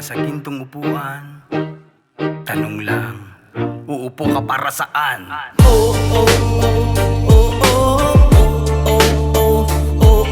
nasa gintong upuan, tanong lang, uupo ka para saan? Oh, oh, oh, oh, oh, oh, oh,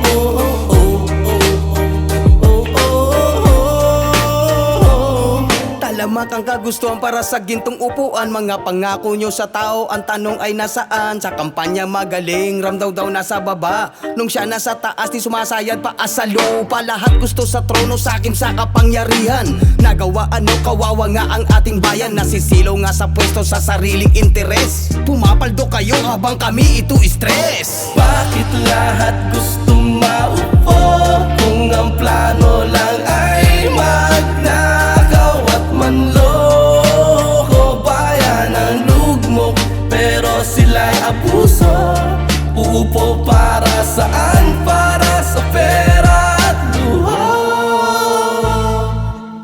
oh, oh. Talamak ang kagustuhan para sa gintong upuan. Mga pangako nyo sa tao, ang tanong ay nasaan? Sa kampanya magaling, Ram daw nasa baba. Nung siya nasa taas, di sumasayad pa sa lupa. Lahat gusto sa trono, sakin sa kapangyarihan. Nagawa ano, kawawa nga ang ating bayan. Nasisilaw nga sa pwesto sa sariling interes. Pumapaldo kayo habang kami ito stress. Bakit lahat gusto maupo kung ang plano lang ay magnakaw at manloko? Bayan ang lugmok pero sila'y abuso. Uupo para saan? Para sa pera at luho.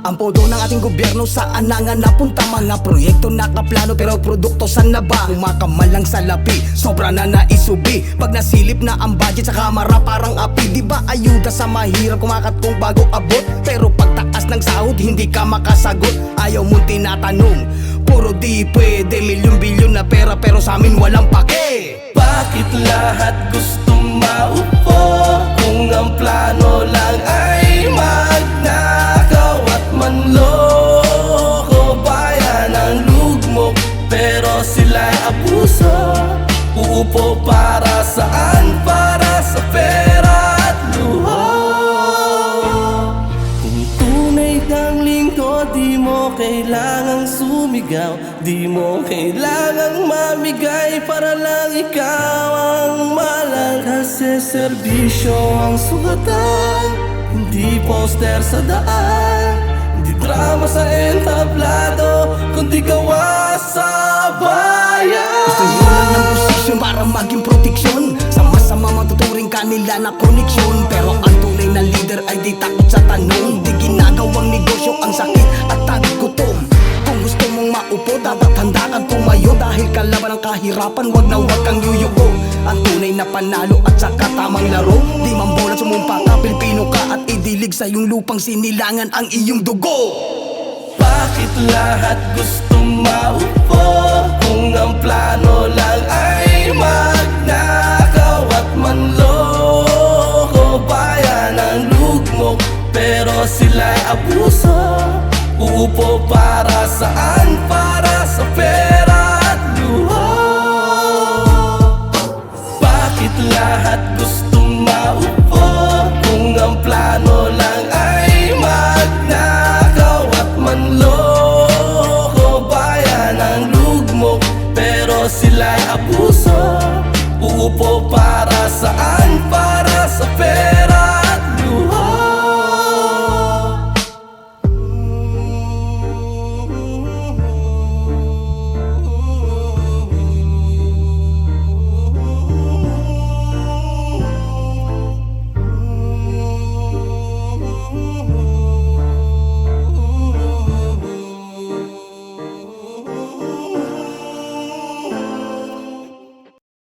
Ang podo ng ating gobyerno saan na nga napunta? Mga proyekto nakaplano pero produkto saan na ba? Kumakamal lang sa lapi, sobra na naisubi. Pag nasilip na ang budget sa kamara parang api. Di ba ayuda sa mahirap kumakatong bago abot? Pero pagtaas ng sahod hindi ka makasagot. Ayaw mong tinatanong, puro di pwede. Milyon-bilyon na pera pero sa amin walang pake. Bakit lahat gusto maupo kung ang plano lang ay magnakaw at manloko? Bayan ang lugmok pero sila'y abuso. Uupo para saan? Para sa pera at luho. Kung tunay kang lingkod, di mo kailangang sumigaw. Di mo kailangang mamigay para lang ikaw ang malang. Kasi serbisyo ang sugatan, hindi poster sa daan, hindi drama sa entablado, kundi gawa sa bayan. Gusto nyo lang ng posisyon para maging proteksyon. Sama-sama matuturing kanila na koneksyon. Pero ang tunay na leader ay di takot sa tanong. Di ginagawang negosyo ang sakit at gutom. Kung gusto mong maupo, dapat handa kang tumayo. Dahil kalaban ang kahirapan, wag na wag kang yuyuko. Ang tunay na panalo at saka tamang laro. Di mambola sumumpa ka, Pilipino ka at idilig sa iyong lupang sinilangan ang iyong dugo. Bakit lahat gusto maupo kung ang plano lang ay magnakaw at manloko? Bayan ang lugmok pero sila'y abuso. Uupo para saan? Para sa pera at luho. Bakit lahat gusto maupo kung ang plano lang ay magnakaw at manloko? Bayan ang lugmok pero sila'y abuso. Uupo para saan? Para sa pera